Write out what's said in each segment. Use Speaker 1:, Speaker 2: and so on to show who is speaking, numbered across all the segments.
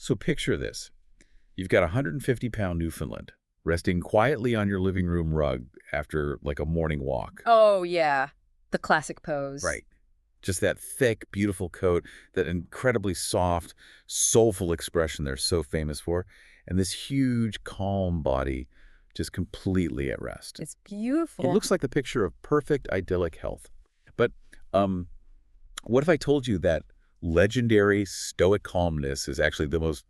Speaker 1: So picture this. You've got a 150-pound Newfoundland resting quietly on your living room rug after like a morning walk.
Speaker 2: Oh, yeah. The classic pose.
Speaker 1: Right. Just that thick, beautiful coat, that incredibly soft, soulful expression they're so famous for, and this huge, calm body just completely at rest.
Speaker 2: It's beautiful.
Speaker 1: It looks like the picture of perfect, idyllic health. But what if I told you that legendary stoic calmness is actually the most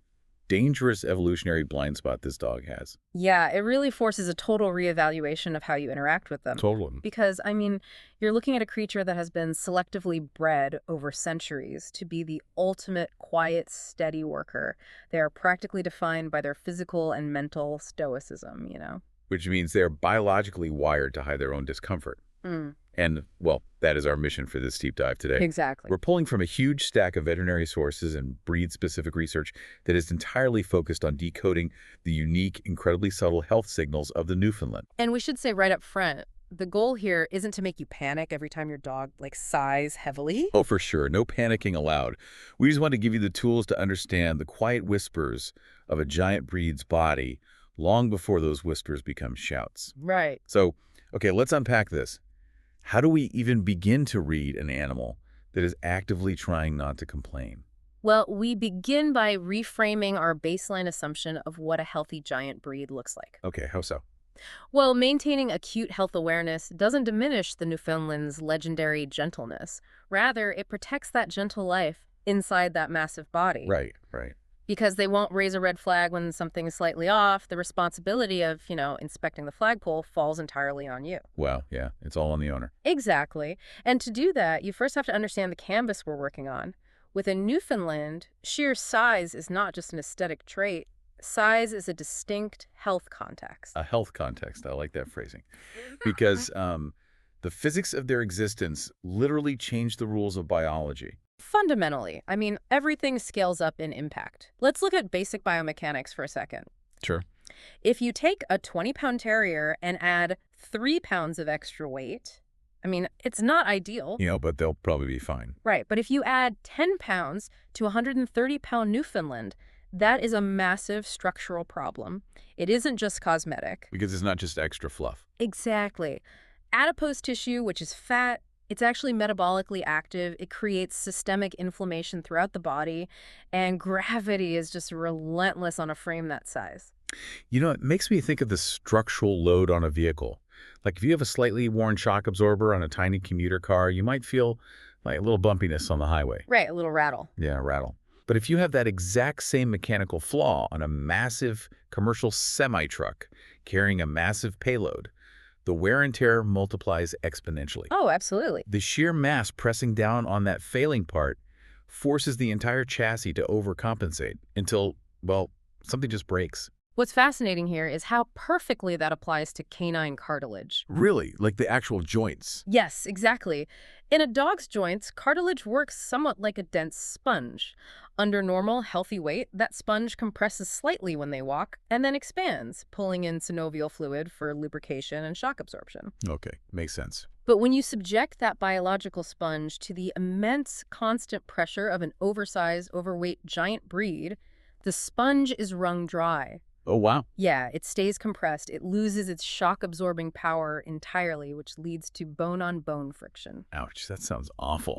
Speaker 1: dangerous evolutionary blind spot this dog has?
Speaker 2: Yeah, it really forces a total reevaluation of how you interact with them.
Speaker 1: Totally.
Speaker 2: Because, I mean, you're looking at a creature that has been selectively bred over centuries to be the ultimate quiet, steady worker. They are practically defined by their physical and mental stoicism, you know?
Speaker 1: Which means they're biologically wired to hide their own discomfort.
Speaker 2: Mm,
Speaker 1: And, well, that is our mission for this deep dive today.
Speaker 2: exactly.
Speaker 1: We're pulling from a huge stack of veterinary sources and breed-specific research that is entirely focused on decoding the unique, incredibly subtle health signals of the Newfoundland.
Speaker 2: And we should say right up front, the goal here isn't to make you panic every time your dog, sighs heavily.
Speaker 1: Oh, for sure. No panicking allowed. We just want to give you the tools to understand the quiet whispers of a giant breed's body long before those whispers become shouts.
Speaker 2: Right.
Speaker 1: So, okay, let's unpack this. How do we even begin to read an animal that is actively trying not to complain?
Speaker 2: Well, we begin by reframing our baseline assumption of what a healthy giant breed looks like.
Speaker 1: Okay, how so?
Speaker 2: Well, maintaining acute health awareness doesn't diminish the Newfoundland's legendary gentleness. Rather, it protects that gentle life inside that massive body.
Speaker 1: Right, right.
Speaker 2: Because they won't raise a red flag when something is slightly off, the responsibility of, inspecting the flagpole falls entirely on you.
Speaker 1: Well, yeah, it's all on the owner.
Speaker 2: Exactly. And to do that, you first have to understand the canvas we're working on. With a Newfoundland, sheer size is not just an aesthetic trait. Size is a distinct health context.
Speaker 1: A health context. I like that phrasing. Because the physics of their existence literally change the rules of biology.
Speaker 2: Fundamentally, everything scales up in impact. Let's look at basic biomechanics for a second.
Speaker 1: Sure.
Speaker 2: If you take a 20-pound terrier and add 3 pounds of extra weight, it's not ideal.
Speaker 1: But they'll probably be fine.
Speaker 2: Right, but if you add 10 pounds to a 130-pound Newfoundland, that is a massive structural problem. It isn't just cosmetic.
Speaker 1: Because it's not just extra fluff.
Speaker 2: Exactly. Adipose tissue, which is fat, it's actually metabolically active. It creates systemic inflammation throughout the body, and gravity is just relentless on a frame that size.
Speaker 1: It makes me think of the structural load on a vehicle. Like if you have a slightly worn shock absorber on a tiny commuter car, you might feel like a little bumpiness on the highway.
Speaker 2: Right, a little rattle.
Speaker 1: Yeah, rattle. But if you have that exact same mechanical flaw on a massive commercial semi-truck carrying a massive payload, the wear and tear multiplies exponentially.
Speaker 2: Oh, absolutely.
Speaker 1: The sheer mass pressing down on that failing part forces the entire chassis to overcompensate until, well, something just breaks.
Speaker 2: What's fascinating here is how perfectly that applies to canine cartilage.
Speaker 1: Really? Like the actual joints?
Speaker 2: Yes, exactly. In a dog's joints, cartilage works somewhat like a dense sponge. Under normal, healthy weight, that sponge compresses slightly when they walk and then expands, pulling in synovial fluid for lubrication and shock absorption.
Speaker 1: Okay, makes sense.
Speaker 2: But when you subject that biological sponge to the immense constant pressure of an oversized, overweight giant breed, the sponge is wrung dry.
Speaker 1: Oh, wow.
Speaker 2: Yeah, it stays compressed. It loses its shock-absorbing power entirely, which leads to bone-on-bone friction.
Speaker 1: Ouch, that sounds awful.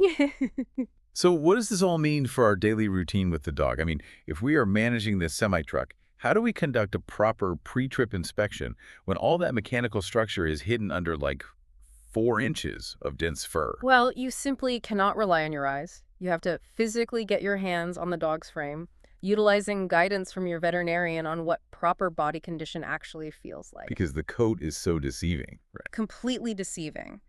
Speaker 1: So what does this all mean for our daily routine with the dog? If we are managing this semi-truck, how do we conduct a proper pre-trip inspection when all that mechanical structure is hidden under, 4 inches of dense fur?
Speaker 2: Well, you simply cannot rely on your eyes. You have to physically get your hands on the dog's frame, utilizing guidance from your veterinarian on what proper body condition actually feels like.
Speaker 1: Because the coat is so deceiving. Right.
Speaker 2: Completely deceiving.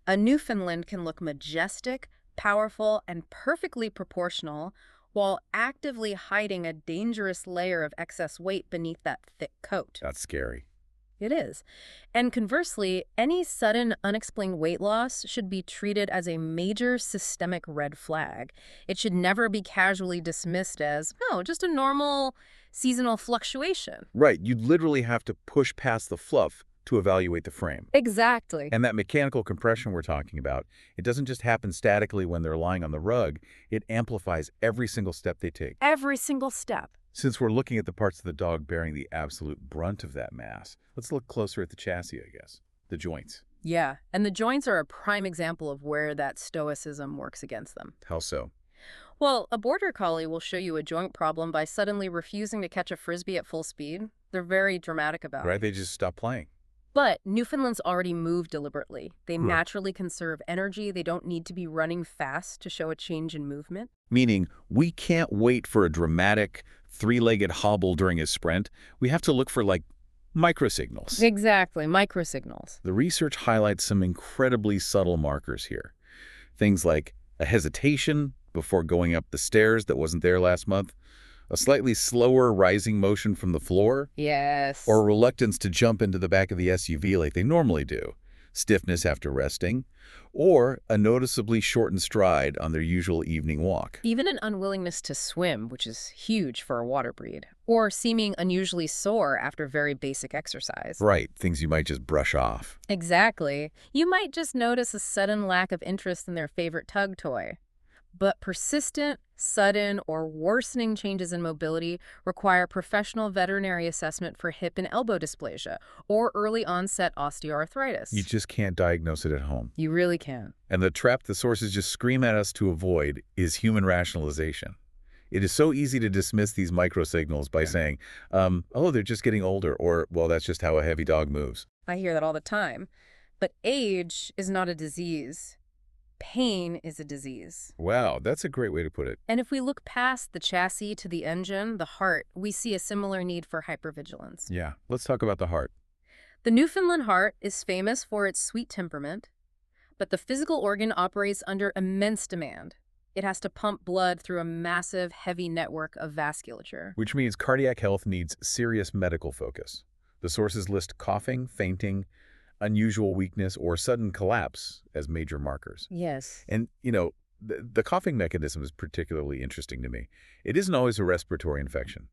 Speaker 2: A Newfoundland can look majestic, powerful, and perfectly proportional while actively hiding a dangerous layer of excess weight beneath that thick coat.
Speaker 1: That's scary.
Speaker 2: It is. And conversely, any sudden unexplained weight loss should be treated as a major systemic red flag. It should never be casually dismissed as, oh, just a normal seasonal fluctuation.
Speaker 1: Right. You literally have to push past the fluff to evaluate the frame.
Speaker 2: Exactly.
Speaker 1: And that mechanical compression we're talking about, it doesn't just happen statically when they're lying on the rug. It amplifies every single step they take.
Speaker 2: Every single step.
Speaker 1: Since we're looking at the parts of the dog bearing the absolute brunt of that mass, let's look closer at the chassis, I guess. The joints.
Speaker 2: Yeah, and the joints are a prime example of where that stoicism works against them.
Speaker 1: How so?
Speaker 2: Well, a border collie will show you a joint problem by suddenly refusing to catch a frisbee at full speed. They're very dramatic about
Speaker 1: Right?
Speaker 2: it.
Speaker 1: They just stop playing.
Speaker 2: But Newfoundlands already move deliberately. They
Speaker 1: Right.
Speaker 2: naturally conserve energy. They don't need to be running fast to show a change in movement.
Speaker 1: Meaning, we can't wait for a dramatic three-legged hobble during a sprint. We have to look for, like, microsignals.
Speaker 2: Exactly, microsignals.
Speaker 1: The research highlights some incredibly subtle markers here. Things like a hesitation before going up the stairs that wasn't there last month, a slightly slower rising motion from the floor,
Speaker 2: Yes.
Speaker 1: or reluctance to jump into the back of the SUV like they normally do, stiffness after resting, or a noticeably shortened stride on their usual evening walk.
Speaker 2: Even an unwillingness to swim, which is huge for a water breed, or seeming unusually sore after very basic exercise.
Speaker 1: Right, things you might just brush off.
Speaker 2: Exactly. You might just notice a sudden lack of interest in their favorite tug toy. But persistent, sudden, or worsening changes in mobility require professional veterinary assessment for hip and elbow dysplasia or early onset osteoarthritis.
Speaker 1: You just can't diagnose it at home.
Speaker 2: You really can.
Speaker 1: And the trap the sources just scream at us to avoid is human rationalization. It is so easy to dismiss these microsignals by saying, oh, they're just getting older, or, well, that's just how a heavy dog moves.
Speaker 2: I hear that all the time. But age is not a disease. Pain is a disease.
Speaker 1: Wow, that's a great way to put it.
Speaker 2: And if we look past the chassis to the engine, the heart, we see a similar need for hypervigilance.
Speaker 1: Yeah, let's talk about the heart.
Speaker 2: The Newfoundland heart is famous for its sweet temperament, but the physical organ operates under immense demand. It has to pump blood through a massive, heavy network of vasculature.
Speaker 1: Which means cardiac health needs serious medical focus. The sources list coughing, fainting, unusual weakness, or sudden collapse as major markers.
Speaker 2: Yes.
Speaker 1: And, the coughing mechanism is particularly interesting to me. It isn't always a respiratory infection.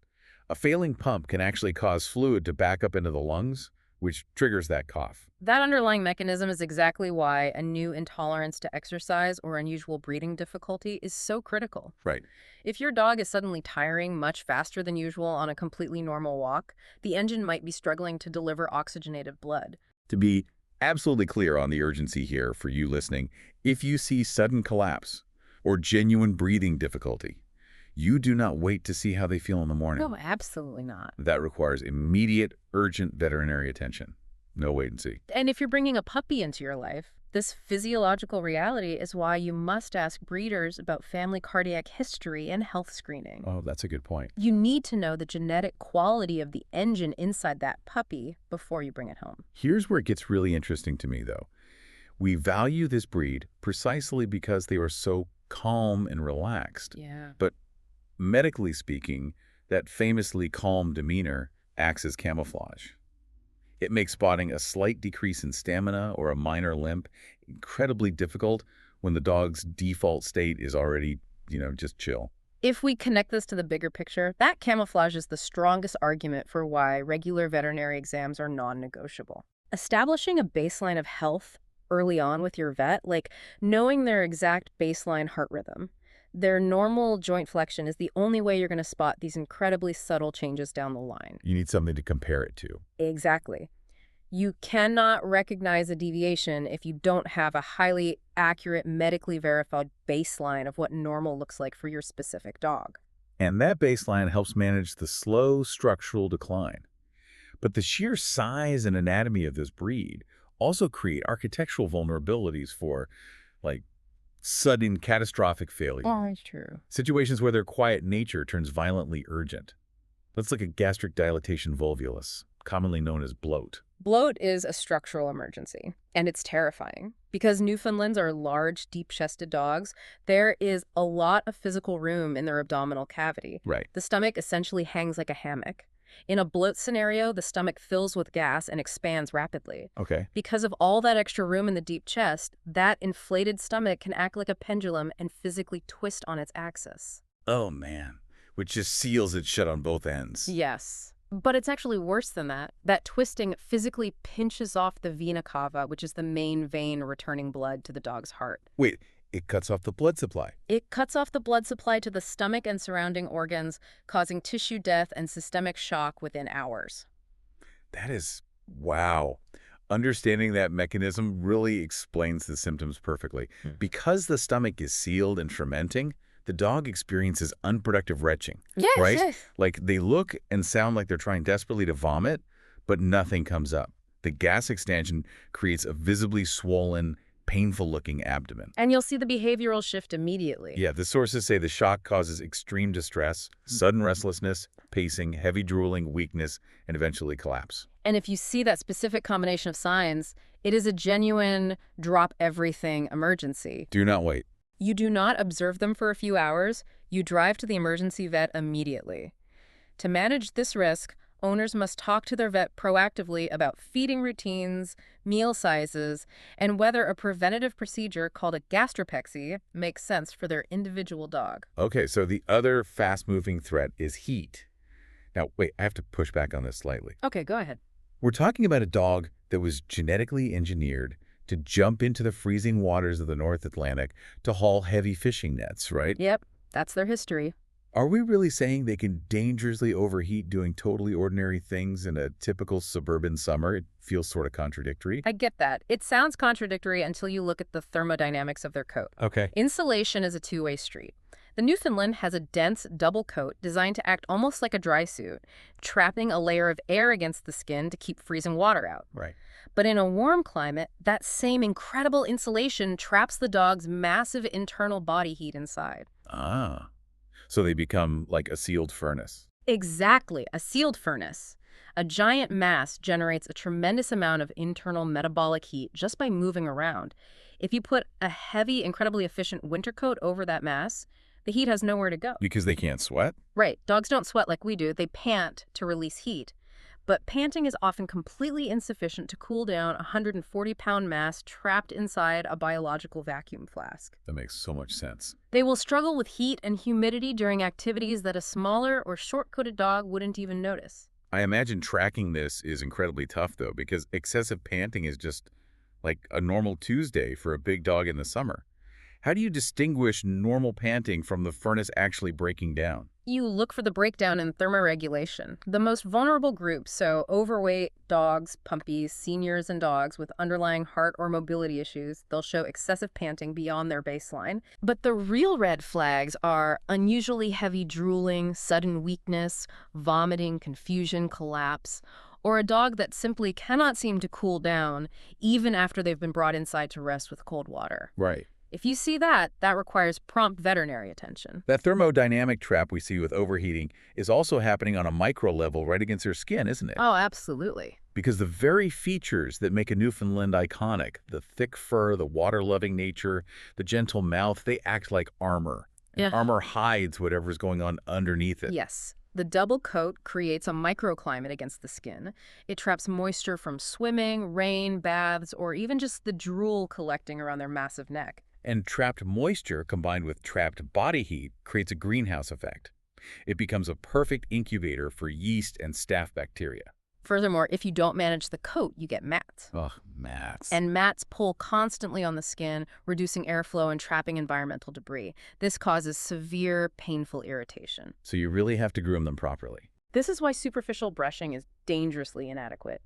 Speaker 1: A failing pump can actually cause fluid to back up into the lungs, which triggers that cough.
Speaker 2: That underlying mechanism is exactly why a new intolerance to exercise or unusual breathing difficulty is so critical.
Speaker 1: Right.
Speaker 2: If your dog is suddenly tiring much faster than usual on a completely normal walk, the engine might be struggling to deliver oxygenated blood.
Speaker 1: To be absolutely clear on the urgency here for you listening, if you see sudden collapse or genuine breathing difficulty, you do not wait to see how they feel in the morning.
Speaker 2: No, absolutely not.
Speaker 1: That requires immediate, urgent veterinary attention. No wait and see.
Speaker 2: And if you're bringing a puppy into your life, this physiological reality is why you must ask breeders about family cardiac history and health screening.
Speaker 1: Oh, that's a good point.
Speaker 2: You need to know the genetic quality of the engine inside that puppy before you bring it home.
Speaker 1: Here's where it gets really interesting to me, though. We value this breed precisely because they are so calm and relaxed.
Speaker 2: Yeah.
Speaker 1: But medically speaking, that famously calm demeanor acts as camouflage. It makes spotting a slight decrease in stamina or a minor limp incredibly difficult when the dog's default state is already, just chill.
Speaker 2: If we connect this to the bigger picture, that camouflage is the strongest argument for why regular veterinary exams are non-negotiable. Establishing a baseline of health early on with your vet, like knowing their exact baseline heart rhythm, their normal joint flexion, is the only way you're going to spot these incredibly subtle changes down the line.
Speaker 1: You need something to compare it to.
Speaker 2: Exactly. You cannot recognize a deviation if you don't have a highly accurate, medically verified baseline of what normal looks like for your specific dog.
Speaker 1: And that baseline helps manage the slow structural decline. But the sheer size and anatomy of this breed also create architectural vulnerabilities for, sudden catastrophic failure.
Speaker 2: Oh, that's true.
Speaker 1: Situations where their quiet nature turns violently urgent. Let's look at gastric dilatation volvulus, commonly known as bloat.
Speaker 2: Bloat is a structural emergency, and it's terrifying. Because Newfoundlands are large, deep-chested dogs, there is a lot of physical room in their abdominal cavity.
Speaker 1: Right.
Speaker 2: The stomach essentially hangs like a hammock. In a bloat scenario, the stomach fills with gas and expands rapidly.
Speaker 1: Okay.
Speaker 2: Because of all that extra room in the deep chest, that inflated stomach can act like a pendulum and physically twist on its axis.
Speaker 1: Oh, man. Which just seals it shut on both ends.
Speaker 2: Yes. But it's actually worse than that. That twisting physically pinches off the vena cava, which is the main vein returning blood to the dog's heart.
Speaker 1: Wait, It cuts off the blood supply.
Speaker 2: It cuts off the blood supply to the stomach and surrounding organs, causing tissue death and systemic shock within hours.
Speaker 1: That is, wow. Understanding that mechanism really explains the symptoms perfectly. Because the stomach is sealed and fermenting, the dog experiences unproductive retching,
Speaker 2: Yes,
Speaker 1: right?
Speaker 2: yes.
Speaker 1: Like they look and sound like they're trying desperately to vomit, but nothing comes up. The gas expansion creates a visibly swollen, painful-looking abdomen.
Speaker 2: And you'll see the behavioral shift immediately.
Speaker 1: Yeah, the sources say the shock causes extreme distress, sudden restlessness, pacing, heavy drooling, weakness, and eventually collapse.
Speaker 2: And if you see that specific combination of signs, it is a genuine drop-everything emergency.
Speaker 1: Do not wait.
Speaker 2: You do not observe them for a few hours. You drive to the emergency vet immediately. To manage this risk, owners must talk to their vet proactively about feeding routines, meal sizes, and whether a preventative procedure called a gastropexy makes sense for their individual dog.
Speaker 1: Okay, so the other fast-moving threat is heat. Now, wait, I have to push back on this slightly.
Speaker 2: Okay, go ahead.
Speaker 1: We're talking about a dog that was genetically engineered to jump into the freezing waters of the North Atlantic to haul heavy fishing nets, right?
Speaker 2: Yep, that's their history.
Speaker 1: Are we really saying they can dangerously overheat doing totally ordinary things in a typical suburban summer? It feels sort of contradictory.
Speaker 2: I get that. It sounds contradictory until you look at the thermodynamics of their coat.
Speaker 1: Okay.
Speaker 2: Insulation is a two-way street. The Newfoundland has a dense double coat designed to act almost like a dry suit, trapping a layer of air against the skin to keep freezing water out.
Speaker 1: Right.
Speaker 2: But in a warm climate, that same incredible insulation traps the dog's massive internal body heat inside.
Speaker 1: Ah. So they become like a sealed furnace.
Speaker 2: Exactly, a sealed furnace. A giant mass generates a tremendous amount of internal metabolic heat just by moving around. If you put a heavy, incredibly efficient winter coat over that mass, the heat has nowhere to go.
Speaker 1: Because they can't sweat?
Speaker 2: Right. Dogs don't sweat like we do. They pant to release heat. But panting is often completely insufficient to cool down a 140-pound mass trapped inside a biological vacuum flask.
Speaker 1: That makes so much sense.
Speaker 2: They will struggle with heat and humidity during activities that a smaller or short-coated dog wouldn't even notice.
Speaker 1: I imagine tracking this is incredibly tough, though, because excessive panting is just like a normal Tuesday for a big dog in the summer. How do you distinguish normal panting from the furnace actually breaking down?
Speaker 2: You look for the breakdown in thermoregulation. The most vulnerable groups, so overweight dogs, puppies, seniors, and dogs with underlying heart or mobility issues, they'll show excessive panting beyond their baseline. But the real red flags are unusually heavy drooling, sudden weakness, vomiting, confusion, collapse, or a dog that simply cannot seem to cool down even after they've been brought inside to rest with cold water.
Speaker 1: Right.
Speaker 2: If you see that, that requires prompt veterinary attention.
Speaker 1: That thermodynamic trap we see with overheating is also happening on a micro level right against their skin, isn't it?
Speaker 2: Oh, absolutely.
Speaker 1: Because the very features that make a Newfoundland iconic, the thick fur, the water-loving nature, the gentle mouth, they act like armor.
Speaker 2: Yeah.
Speaker 1: Armor hides whatever's going on underneath it.
Speaker 2: Yes. The double coat creates a microclimate against the skin. It traps moisture from swimming, rain, baths, or even just the drool collecting around their massive neck.
Speaker 1: And trapped moisture combined with trapped body heat creates a greenhouse effect. It becomes a perfect incubator for yeast and staph bacteria.
Speaker 2: Furthermore, if you don't manage the coat, you get mats.
Speaker 1: Ugh, mats.
Speaker 2: And mats pull constantly on the skin, reducing airflow and trapping environmental debris. This causes severe, painful irritation.
Speaker 1: So you really have to groom them properly.
Speaker 2: This is why superficial brushing is dangerously inadequate.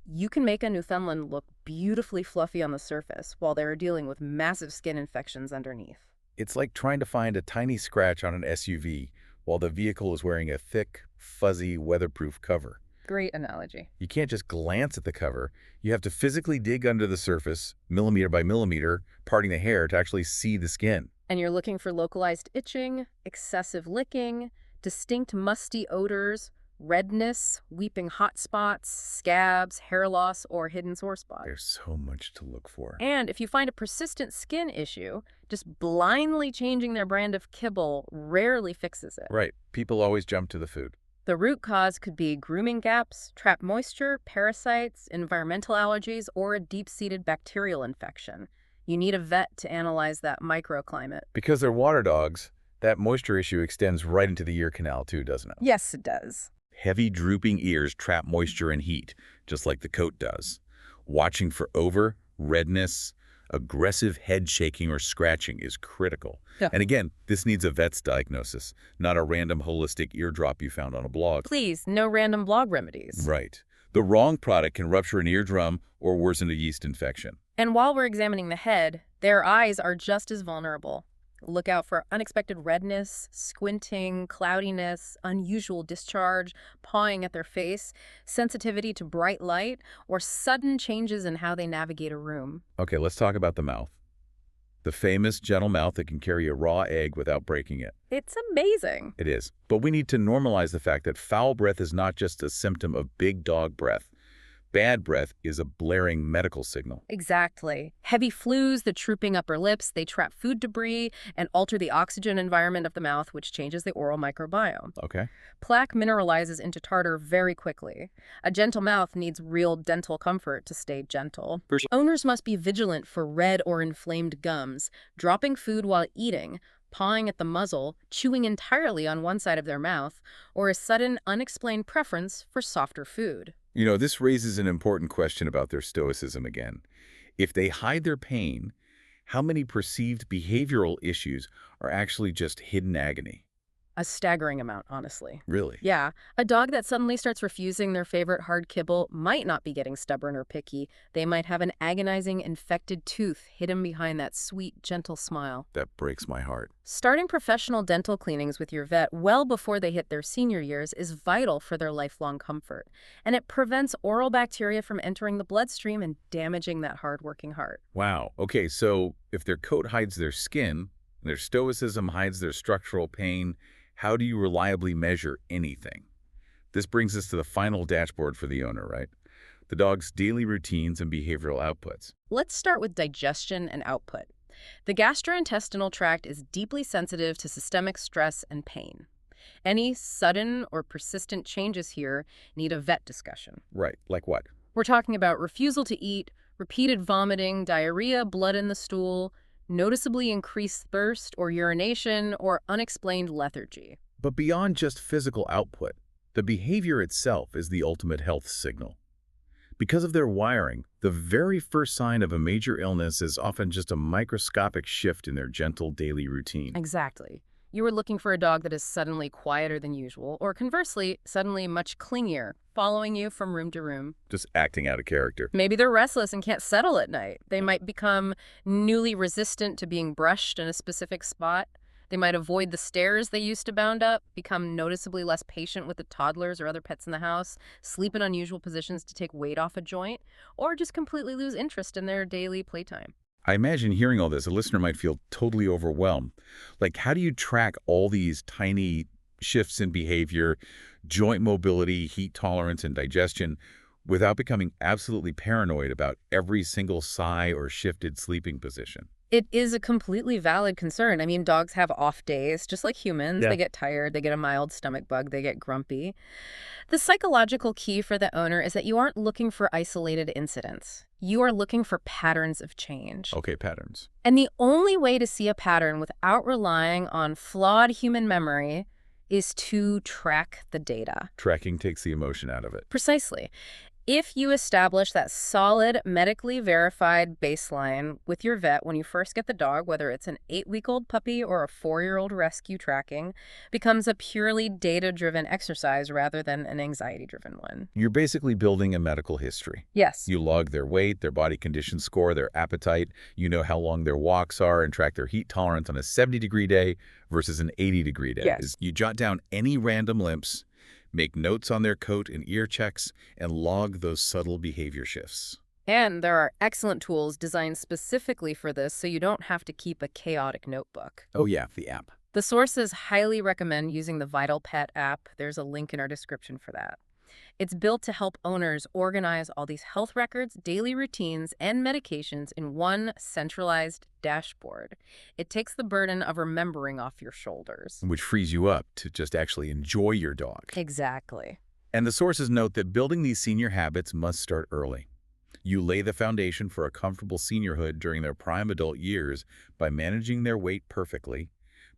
Speaker 2: You can make a Newfoundland look beautifully fluffy on the surface while they're dealing with massive skin infections underneath.
Speaker 1: It's like trying to find a tiny scratch on an SUV while the vehicle is wearing a thick, fuzzy, weatherproof cover.
Speaker 2: Great analogy.
Speaker 1: You can't just glance at the cover. You have to physically dig under the surface, millimeter by millimeter, parting the hair to actually see the skin.
Speaker 2: And you're looking for localized itching, excessive licking, distinct musty odors, redness, weeping hot spots, scabs, hair loss, or hidden sore spots.
Speaker 1: There's so much to look for.
Speaker 2: And if you find a persistent skin issue, just blindly changing their brand of kibble rarely fixes it.
Speaker 1: Right. People always jump to the food.
Speaker 2: The root cause could be grooming gaps, trapped moisture, parasites, environmental allergies, or a deep-seated bacterial infection. You need a vet to analyze that microclimate.
Speaker 1: Because they're water dogs, that moisture issue extends right into the ear canal too, doesn't it?
Speaker 2: Yes, it does.
Speaker 1: Heavy drooping ears trap moisture and heat, just like the coat does. Watching for over, redness, Aggressive head shaking or scratching is critical.
Speaker 2: Yeah.
Speaker 1: And again, this needs a vet's diagnosis, not a random holistic eardrop you found on a blog.
Speaker 2: Please, no random blog remedies.
Speaker 1: Right. The wrong product can rupture an eardrum or worsen a yeast infection.
Speaker 2: And while we're examining the head, their eyes are just as vulnerable. Look out for unexpected redness, squinting, cloudiness, unusual discharge, pawing at their face, sensitivity to bright light, or sudden changes in how they navigate a room.
Speaker 1: Okay, let's talk about the mouth. The famous gentle mouth that can carry a raw egg without breaking it.
Speaker 2: It's amazing.
Speaker 1: It is. But we need to normalize the fact that foul breath is not just a symptom of big dog breath. Bad breath is a blaring medical signal.
Speaker 2: Exactly. Heavy flues, the drooping upper lips, they trap food debris and alter the oxygen environment of the mouth, which changes the oral microbiome.
Speaker 1: Okay.
Speaker 2: Plaque mineralizes into tartar very quickly. A gentle mouth needs real dental comfort to stay gentle. Owners must be vigilant for red or inflamed gums, dropping food while eating, pawing at the muzzle, chewing entirely on one side of their mouth, or a sudden, unexplained preference for softer food.
Speaker 1: You know, this raises an important question about their stoicism again. If they hide their pain, how many perceived behavioral issues are actually just hidden agony?
Speaker 2: A staggering amount, honestly.
Speaker 1: Really?
Speaker 2: Yeah, a dog that suddenly starts refusing their favorite hard kibble might not be getting stubborn or picky. They might have an agonizing infected tooth hidden behind that sweet, gentle smile.
Speaker 1: That breaks my heart.
Speaker 2: Starting professional dental cleanings with your vet well before they hit their senior years is vital for their lifelong comfort. And it prevents oral bacteria from entering the bloodstream and damaging that hard-working heart.
Speaker 1: Wow. Okay, so if their coat hides their skin, their stoicism hides their structural pain, how do you reliably measure anything? This brings us to the final dashboard for the owner, right? The dog's daily routines and behavioral outputs.
Speaker 2: Let's start with digestion and output. The gastrointestinal tract is deeply sensitive to systemic stress and pain. Any sudden or persistent changes here need a vet discussion.
Speaker 1: Right, like what?
Speaker 2: We're talking about refusal to eat, repeated vomiting, diarrhea, blood in the stool, noticeably increased thirst or urination, or unexplained lethargy.
Speaker 1: But beyond just physical output, the behavior itself is the ultimate health signal. Because of their wiring, the very first sign of a major illness is often just a microscopic shift in their gentle daily routine.
Speaker 2: Exactly. You were looking for a dog that is suddenly quieter than usual, or conversely, suddenly much clingier, following you from room to room.
Speaker 1: Just acting out of character.
Speaker 2: Maybe they're restless and can't settle at night. They might become newly resistant to being brushed in a specific spot. They might avoid the stairs they used to bound up, become noticeably less patient with the toddlers or other pets in the house, sleep in unusual positions to take weight off a joint, or just completely lose interest in their daily playtime.
Speaker 1: I imagine hearing all this, a listener might feel totally overwhelmed. Like, how do you track all these tiny shifts in behavior, joint mobility, heat tolerance, and digestion without becoming absolutely paranoid about every single sigh or shifted sleeping position?
Speaker 2: It is a completely valid concern. I mean, dogs have off days, just like humans.
Speaker 1: Yeah.
Speaker 2: They get tired, they get a mild stomach bug, they get grumpy. The psychological key for the owner is that you aren't looking for isolated incidents. You are looking for patterns of change.
Speaker 1: Okay, patterns.
Speaker 2: And the only way to see a pattern without relying on flawed human memory is to track the data.
Speaker 1: Tracking takes the emotion out of it.
Speaker 2: Precisely. If you establish that solid, medically verified baseline with your vet when you first get the dog, whether it's an 8-week-old puppy or a 4-year-old rescue, tracking becomes a purely data-driven exercise rather than an anxiety-driven one.
Speaker 1: You're basically building a medical history.
Speaker 2: Yes.
Speaker 1: You log their weight, their body condition score, their appetite. You know how long their walks are and track their heat tolerance on a 70-degree day versus an 80-degree day.
Speaker 2: Yes.
Speaker 1: You jot down any random limps, make notes on their coat and ear checks, and log those subtle behavior shifts.
Speaker 2: And there are excellent tools designed specifically for this so you don't have to keep a chaotic notebook.
Speaker 1: Oh yeah, the app.
Speaker 2: The sources highly recommend using the Vital Pet app. There's a link in our description for that. It's built to help owners organize all these health records, daily routines, and medications in one centralized dashboard. It takes the burden of remembering off your shoulders.
Speaker 1: Which frees you up to just actually enjoy your dog.
Speaker 2: Exactly.
Speaker 1: And the sources note that building these senior habits must start early. You lay the foundation for a comfortable seniorhood during their prime adult years by managing their weight perfectly,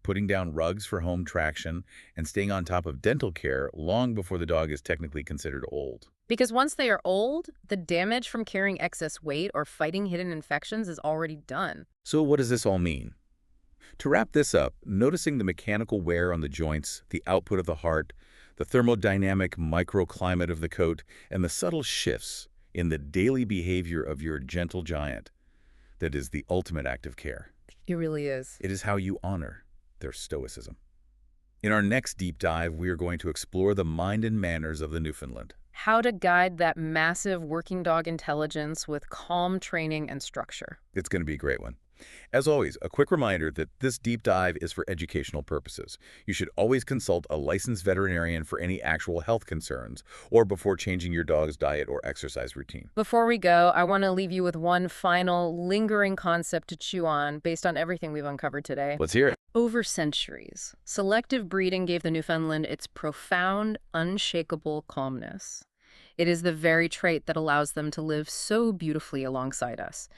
Speaker 1: putting down rugs for home traction, and staying on top of dental care long before the dog is technically considered old.
Speaker 2: Because once they are old, the damage from carrying excess weight or fighting hidden infections is already done.
Speaker 1: So what does this all mean? To wrap this up, noticing the mechanical wear on the joints, the output of the heart, the thermodynamic microclimate of the coat, and the subtle shifts in the daily behavior of your gentle giant, that is the ultimate act of care.
Speaker 2: It really is.
Speaker 1: It is how you honor their stoicism. In our next deep dive, we are going to explore the mind and manners of the Newfoundland.
Speaker 2: How to guide that massive working dog intelligence with calm training and structure.
Speaker 1: It's going to be a great one. As always, a quick reminder that this deep dive is for educational purposes. You should always consult a licensed veterinarian for any actual health concerns or before changing your dog's diet or exercise routine.
Speaker 2: Before we go, I want to leave you with one final lingering concept to chew on based on everything we've uncovered today.
Speaker 1: Let's hear it.
Speaker 2: Over centuries, selective breeding gave the Newfoundland its profound, unshakable calmness. It is the very trait that allows them to live so beautifully alongside us.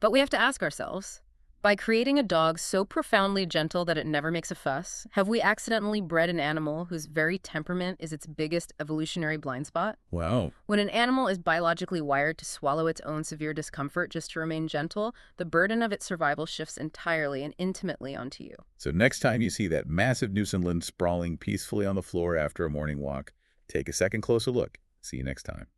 Speaker 2: But we have to ask ourselves, by creating a dog so profoundly gentle that it never makes a fuss, have we accidentally bred an animal whose very temperament is its biggest evolutionary blind spot?
Speaker 1: Wow.
Speaker 2: When an animal is biologically wired to swallow its own severe discomfort just to remain gentle, the burden of its survival shifts entirely and intimately onto you.
Speaker 1: So next time you see that massive Newfoundland sprawling peacefully on the floor after a morning walk, take a second closer look. See you next time.